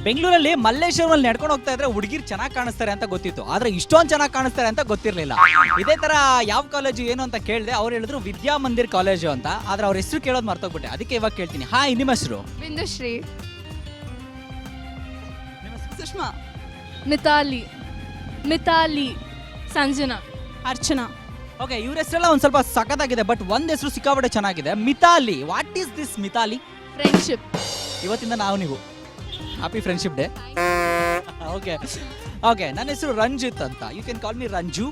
ಬೆಂಗಳೂರಲ್ಲಿ ಮಲ್ಲೇಶ್ವರಮಲ್ಲಿ ನಡ್ಕೊಂಡು ಹೋಗ್ತಾ ಇದ್ರೆ ಹುಡುಗಿರು ಚೆನ್ನಾಗಿ ಕಾಣಿಸ್ತಾರೆ ಅಂತ ಗೊತ್ತಿತ್ತು, ಆದ್ರೆ ಇಷ್ಟೊಂದು ಚೆನ್ನಾಗಿ ಕಾಣಿಸ್ತಾರೆ ಅಂತ ಗೊತ್ತಿರಲಿಲ್ಲ. ಇದೇ ತರ ಯಾವ ಕಾಲೇಜು ಏನು ಅಂತ ಕೇಳಿದೆ, ಅವ್ರು ಹೇಳಿದ್ರು ವಿದ್ಯಾಮಂದಿರ್ ಕಾಲೇಜು ಅಂತ. ಆದ್ರೆ ಅವ್ರ ಹೆಸರು ಕೇಳೋದು ಮರ್ತೋಗ್ಬಿಟ್ಟೆ, ಅದಕ್ಕೆ ಇವಾಗ ಕೇಳ್ತೀನಿ. ಹಾಯ್, ನಿಮ್ಮ ಹೆಸರು? ಬಿಂದುಶ್ರೀ. ಸುಷ್ಮಾ. ಮಿತಾಲಿ. ಸಂಜನಾ. ಅರ್ಚನಾ. ಓಕೆ, ಇವ್ರ ಹೆಸರೆಲ್ಲ ಒಂದ್ ಸ್ವಲ್ಪ ಸಖತ್ತಾಗಿದೆ, ಬಟ್ ಒಂದ್ ಹೆಸರು ಸಿಕ್ಕಾಪಟ್ಟೆ ಚೆನ್ನಾಗಿದೆ, Mitali. What is this Mitali? Friendship. ಇವತ್ತಿಂದ ನೀವು ಹ್ಯಾಪಿ ಫ್ರೆಂಡ್ಶಿಪ್ ಡೇ. ಓಕೆ, ನನ್ನ ಹೆಸರು ರಂಜಿತ್ ಅಂತ. You can call me Ranju.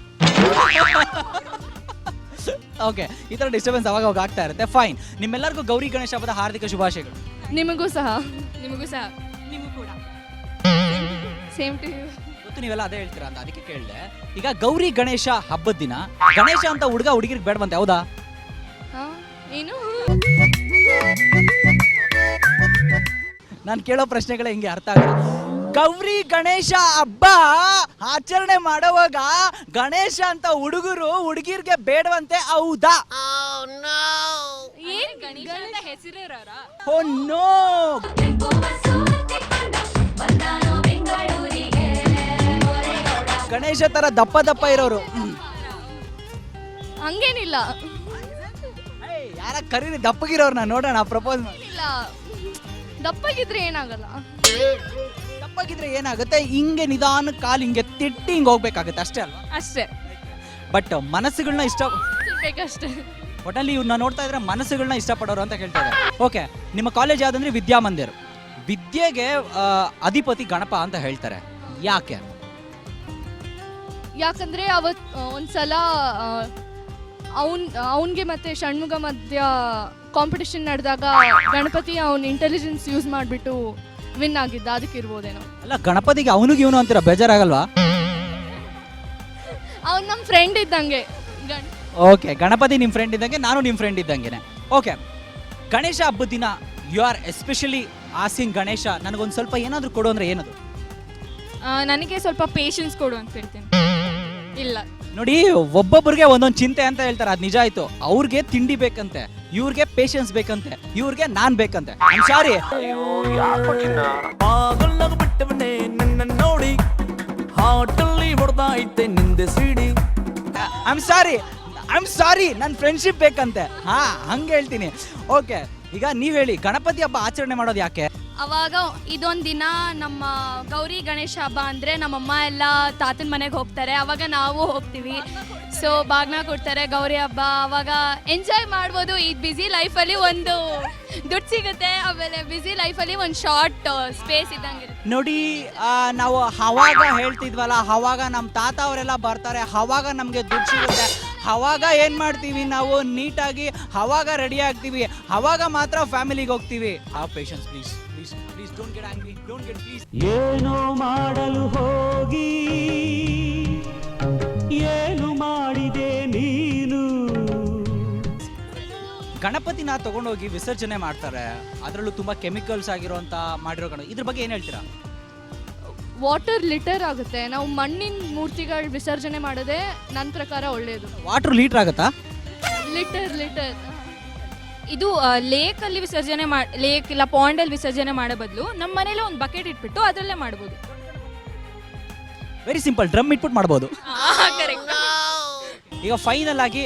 Okay, ಈ ಥರ ಡಿಸ್ಟರ್ಬೆನ್ಸ್ ಅವಾಗ ಆಗ್ತಾ ಇರುತ್ತೆ. ಫೈನ್. ನಿಮ್ಮೆಲ್ಲರಿಗೂ ಗೌರಿ ಗಣೇಶ ಹಬ್ಬದ ಹಾರ್ದಿಕ ಶುಭಾಶಯಗಳು. ನಿಮಗೂ ಸಹ. ನಿಮಗೂ ಕೂಡ. Same to you. ಗೊತ್ತು ನೀವೆಲ್ಲ ಅದೇ ಹೇಳ್ತೀರಾ ಅಂತ, ಅದಕ್ಕೆ ಕೇಳಿದೆ. ಈಗ ಗೌರಿ ಗಣೇಶ ಹಬ್ಬದ ದಿನ ಗಣೇಶ ಅಂತ ಹುಡುಗಿರಿಗೆ ಬೇಡವಂತೆ, ಹೌದಾ? ಏನು? ನಾನು ಕೇಳೋ ಪ್ರಶ್ನೆಗಳೇ ಹಿಂಗೆ ಅರ್ಥ ಆಗಲ್ಲ. ಗೌರಿ ಗಣೇಶ ಹಬ್ಬ ಆಚರಣೆ ಮಾಡುವಾಗ ಗಣೇಶ ಅಂತ ಹುಡುಗಿರ್ಗೆ ಬೇಡವಂತೆ, ಹೌದಾ? Oh no. ಗಣೇಶ ತರ ದಪ್ಪ ಇರೋರು ಹಂಗೇನಿಲ್ಲ. ಯಾರ ಕರೀರಿ ದಪ್ಪಗಿರೋರ್ನ ನೋಡೋಣ, ಪ್ರಪೋಸ್ ಇಲ್ಲ, ದಪ್ಪಗಿದ್ರೆ ಏನಾಗಲ್ಲ. ದಪ್ಪಗಿದ್ರೆ ಏನಾಗುತ್ತೆ, ಹಿಂಗೆ ನಿಧಾನ ಕಾಲು ಹಿಂಗೆ ತಿಟ್ಟಿ ಹಿಂಗೆ ಹೋಗ್ಬೇಕಾಗುತ್ತೆ, ಅಷ್ಟೇ ಅಲ್ವಾ? ಅಷ್ಟೇ. ಬಟ್ ಮನಸ್ಸುಗಳನ್ನ ಬೇಕಷ್ಟೇ. ಒಟ್ಟಲ್ಲಿ ಇವ್ರನ್ನ ನೋಡ್ತಾ ಇದ್ರೆ ಮನಸ್ಸುಗಳನ್ನ ಇಷ್ಟಪಡೋರು ಅಂತ ಕೇಳ್ತಾ ಇದ್ದಾರೆ. ಓಕೆ, ನಿಮ್ಮ ಕಾಲೇಜ್ ಯಾವ್ದಂದ್ರೆ ವಿದ್ಯಾಮಂದಿರ್. ವಿದ್ಯೆಗೆ ಅಧಿಪತಿ ಗಣಪ ಅಂತ ಹೇಳ್ತಾರೆ, ಯಾಕೆ? ಯಾಕಂದ್ರೆ ಒಂದ್ಸಲ ಅವನ್ಗೆ ಮತ್ತೆ ಷಣ್ಮುಗ ಮಧ್ಯ ಕಾಂಪಿಟಿಷನ್ ನಡೆದಾಗ ಗಣಪತಿ ಅವನ್ ಇಂಟೆಲಿಜೆನ್ಸ್ ಯೂಸ್ ಮಾಡಿಬಿಟ್ಟು ವಿನ್ ಆಗಿದ್ದ, ಅದಕ್ಕೆ ಇರ್ಬೋದೇನೋ. ಅಲ್ಲ, ಗಣಪತಿಗೆ ಅವನಿಗೆ ಇವನು ಅಂತೀರ, ಬೇಜಾರಾಗಲ್ವಾ? ಅವ್ನು ನಮ್ಮ ಫ್ರೆಂಡ್ ಇದ್ದಂಗೆ. ಓಕೆ, ಗಣಪತಿ ನಿಮ್ಮ ಫ್ರೆಂಡ್ ಇದ್ದಂಗೆ, ನಾನು ನಿಮ್ಮ ಫ್ರೆಂಡ್ ಇದ್ದಂಗೆನೆ. ಓಕೆ, ಗಣೇಶ ಹಬ್ಬದ ದಿನ you are especially asking Ganesha ನನಗೊಂದು ಸ್ವಲ್ಪ ಏನಾದರೂ ಕೊಡು ಅಂದರೆ ಏನದು? ನನಗೆ ಸ್ವಲ್ಪ ಪೇಷನ್ಸ್ ಕೊಡು ಅಂತ ಹೇಳ್ತೀನಿ. ಇಲ್ಲ ನೋಡಿ, ಒಬ್ಬೊಬ್ಬರಿಗೆ ಒಂದೊಂದು ಚಿಂತೆ ಅಂತ ಹೇಳ್ತಾರೆ, ಅದು ನಿಜ ಆಯ್ತು. ಅವ್ರಿಗೆ ತಿಂಡಿ ಬೇಕಂತೆ, ಇವ್ರಿಗೆ ಪೇಷನ್ಸ್ ಬೇಕಂತೆ, ಇವ್ರಿಗೆ ನಾನ್ ಬೇಕಂತೆ. ಸಾರಿ ನೋಡಿ, ಐಮ್ ಸಾರಿ ನನ್ನ ಫ್ರೆಂಡ್ಶಿಪ್ ಬೇಕಂತೆ. ಹಂಗೆ ಹೇಳ್ತೀನಿ. ಓಕೆ, ಈಗ ನೀವ್ ಹೇಳಿ, ಗಣಪತಿ ಹಬ್ಬ ಆಚರಣೆ ಮಾಡೋದು ಯಾಕೆ? ಅವಾಗ ಇದೊಂದು ದಿನ ನಮ್ಮ ಗೌರಿ ಗಣೇಶ ಹಬ್ಬ ಅಂದರೆ ನಮ್ಮಮ್ಮ ಎಲ್ಲ ತಾತನ ಮನೆಗೆ ಹೋಗ್ತಾರೆ, ಅವಾಗ ನಾವು ಹೋಗ್ತೀವಿ. ಸೊ ಬಾಗ್ನ ಕೊಡ್ತಾರೆ ಗೌರಿ ಹಬ್ಬ, ಅವಾಗ ಎಂಜಾಯ್ ಮಾಡ್ಬೋದು. ಈ ಬ್ಯುಸಿ ಲೈಫಲ್ಲಿ ಒಂದು ದುಡ್ಡು ಸಿಗುತ್ತೆ, ಆಮೇಲೆ ಬ್ಯುಸಿ ಲೈಫಲ್ಲಿ ಒಂದು ಶಾರ್ಟ್ ಸ್ಪೇಸ್ ಇದ್ದಂಗಿರುತ್ತೆ. ನೋಡಿ, ನಾವು ಅವಾಗ ಹೇಳ್ತಿದ್ವಲ್ಲ, ಅವಾಗ ನಮ್ಮ ತಾತ ಅವರೆಲ್ಲ ಬರ್ತಾರೆ, ಅವಾಗ ನಮಗೆ ದುಡ್ಡು ಸಿಗುತ್ತೆ, ಅವಾಗ ಏನು ಮಾಡ್ತೀವಿ ನಾವು ನೀಟಾಗಿ, ಅವಾಗ ರೆಡಿ ಆಗ್ತೀವಿ, ಅವಾಗ ಮಾತ್ರ ಫ್ಯಾಮಿಲಿಗೆ ಹೋಗ್ತೀವಿ. Patience please, don't get angry, don't get please. ಏನೋ ಮಾಡಲು ಹೋಗಿ ಏನು ಮಾಡಿದೆ ನೀನು? ಗಣಪತಿನ ತಗೊಂಡೋಗಿ ವಿಸರ್ಜನೆ ಮಾಡ್ತಾರೆ, ಅದರಲ್ಲೂ ತುಂಬಾ ಕೆಮಿಕಲ್ಸ್ ಆಗಿರುವಂತ ಮಾಡಿರೋ ಇದ್ರ ಬಗ್ಗೆ ಏನು ಹೇಳ್ತೀರಾ? ವಾಟರ್ ಲಿಟರ್ ಆಗುತ್ತೆ. ನಾವು ಮಣ್ಣಿನ ಮೂರ್ತಿಗಳು ವಿಸರ್ಜನೆ ಮಾಡೋದೇ ನನ್ನ ಪ್ರಕಾರ ಒಳ್ಳೆಯದು. ವಾಟರ್ ಲೀಟರ್ ಆಗುತ್ತಾ? ಲಿಟರ್ ಇದು ಲೇಕಲ್ಲಿ ವಿಸರ್ಜನೆ ಲೇಕ್ ಇಲ್ಲ ಪಾಂಡಲ್ಲಿ ವಿಸರ್ಜನೆ ಮಾಡೋ ಬದಲು ನಮ್ಮ ಮನೇಲಿ ಒಂದು ಬಕೆಟ್ ಇಟ್ಬಿಟ್ಟು ಅದರಲ್ಲೇ ಮಾಡ್ಬೋದು. ವೆರಿ ಸಿಂಪಲ್, ಡ್ರಮ್ ಇಟ್ಬಿಟ್ಟು ಮಾಡ್ಬೋದು. ಕರೆಕ್ಟ್. ಈಗ ಫೈನಲ್ ಆಗಿ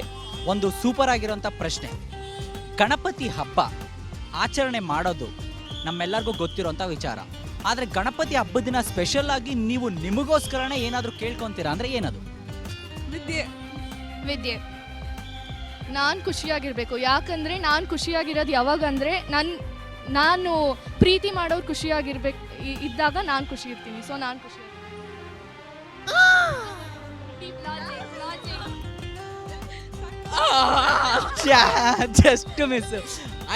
ಒಂದು ಸೂಪರ್ ಆಗಿರುವಂಥ ಪ್ರಶ್ನೆ. ಗಣಪತಿ ಹಬ್ಬ ಆಚರಣೆ ಮಾಡೋದು ನಮ್ಮೆಲ್ಲರಿಗೂ ಗೊತ್ತಿರೋಂಥ ವಿಚಾರ, ಆದರೆ ಗಣಪತಿ ಹಬ್ಬದ ದಿನ ಸ್ಪೆಷಲ್ ಆಗಿ ನೀವು ನಿಮಗೋಸ್ಕರನೇ ಏನಾದರೂ ಕೇಳ್ಕೊತೀರಾ ಅಂದರೆ ಏನದು? ವಿದ್ಯೆ. ನಾನು ಖುಷಿಯಾಗಿರ್ಬೇಕು. ಯಾಕಂದರೆ ನಾನು ಖುಷಿಯಾಗಿರೋದು ಯಾವಾಗ ಅಂದರೆ ನಾನು ಪ್ರೀತಿ ಮಾಡೋರು ಖುಷಿಯಾಗಿರ್ಬೇಕು ಇದ್ದಾಗ ನಾನು ಖುಷಿ ಇರ್ತೀನಿ. ಸೊ ನಾನು ಖುಷಿ. Just to miss.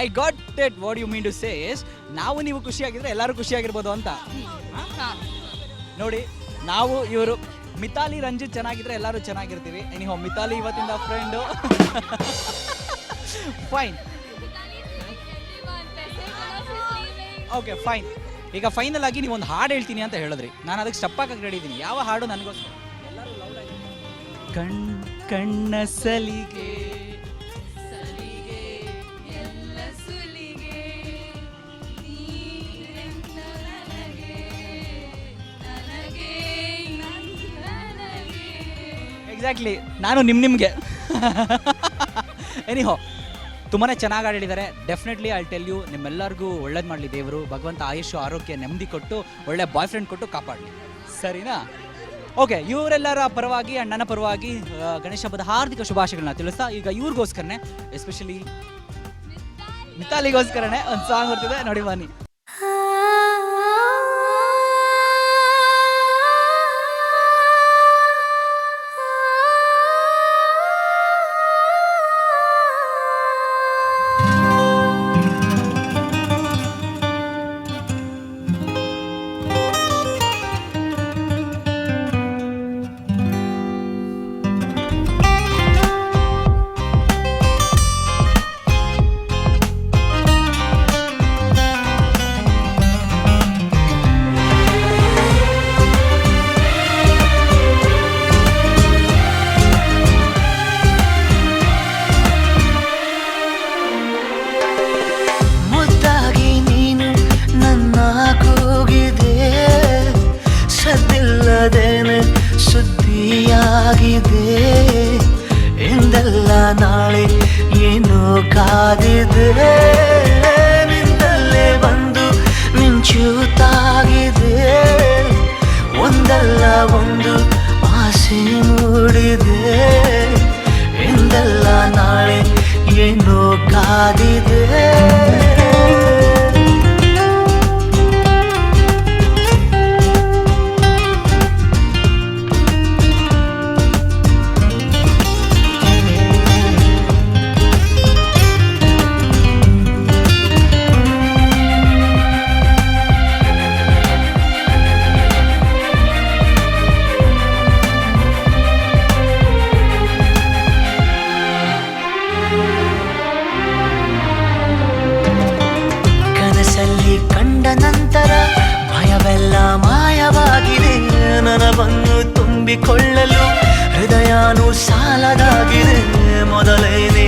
I got it. What you mean to say is, ನಾವು ನೀವು ಖುಷಿಯಾಗಿದ್ರೆ ಎಲ್ಲರೂ ಖುಷಿಯಾಗಿರ್ಬೋದು ಅಂತ. ನೋಡಿ, ನಾವು ಇವರು ಮಿತಾಲಿ ರಂಜಿತ್ ಚೆನ್ನಾಗಿದ್ರೆ ಎಲ್ಲರೂ ಚೆನ್ನಾಗಿರ್ತೀವಿ. ಎನಿಹೋ ಮಿತಾಲಿ ಇವತ್ತಿಂದ ಫ್ರೆಂಡು. ಫೈನ್. Okay, fine. ಈಗ ಫೈನಲ್ ಆಗಿ ನೀವು ಒಂದು ಹಾಡು ಹೇಳ್ತೀನಿ ಅಂತ ಹೇಳಿದ್ರಿ, ನಾನು ಅದಕ್ಕೆ ಸ್ಟೆಪ್ ಹಾಕಕ್ಕೆ ರೆಡಿ ಇದ್ದೀನಿ. ಯಾವ ಹಾಡು ನನಗೋಸ್ಕರ? ಎಲ್ಲರೂ ಲೌಡ್ ಆಗಿ. ಕಣ್ಣ ಸಲಿಗೆ ಎಕ್ಸಾಕ್ಟ್ಲಿ, ನಾನು ನಿಮಗೆ ಎನಿಹೋ ತುಂಬಾ ಚೆನ್ನಾಗಿ ಆಡಿದ್ದಾರೆ. ಡೆಫಿನೆಟ್ಲಿ ಐ ಟೆಲ್ ಯು, ನಿಮ್ಮೆಲ್ಲರಿಗೂ ಒಳ್ಳೇದು ಮಾಡಲಿ ದೇವರು. ಭಗವಂತ ಆಯುಷು ಆರೋಗ್ಯ ನೆಮ್ಮದಿ ಕೊಟ್ಟು ಒಳ್ಳೆ ಬಾಯ್ ಫ್ರೆಂಡ್ ಕೊಟ್ಟು ಕಾಪಾಡಲಿ, ಸರಿನಾ? ಓಕೆ, ಇವರೆಲ್ಲರ ಪರವಾಗಿ ಆ್ಯಂಡ್ ನನ್ನ ಪರವಾಗಿ ಗಣೇಶ ಹಬ್ಬದ ಹಾರ್ದಿಕ ಶುಭಾಶಯಗಳನ್ನ ತಿಳಿಸ್ತಾ, ಈಗ ಇವ್ರಿಗೋಸ್ಕರನೇ ಎಸ್ಪೆಷಲಿ ಮಿತಾಲಿಗೋಸ್ಕರನೇ ಒಂದು ಸಾಂಗ್ ಬರ್ತಿದೆ, ನೋಡಿ ಬನ್ನಿ. ಸುದ್ದಿಯಾಗಿದೆ ಎಂದೆಲ್ಲ ನಾಳೆ ಏನೋ ಕಾದಿದೆ, ನಿಂದಲ್ಲೇ ಬಂದು ಮಿಂಚುತ್ತಾಗಿದೆ, ಒಂದಲ್ಲ ಒಂದು ಆಸೆ ಮೂಡಿದೆ, ಎಂದೆಲ್ಲ ನಾಳೆ ಏನೋ ಕಾದಿದೆ. ಕಂಡ ನಂತರ ಭಯವೆಲ್ಲ ಮಾಯವಾಗಿದೆ, ನನವನ್ನು ತುಂಬಿಕೊಳ್ಳಲು ಹೃದಯನೂ ಸಾಲದಾಗಿದೆ, ಮೊದಲೇನೆ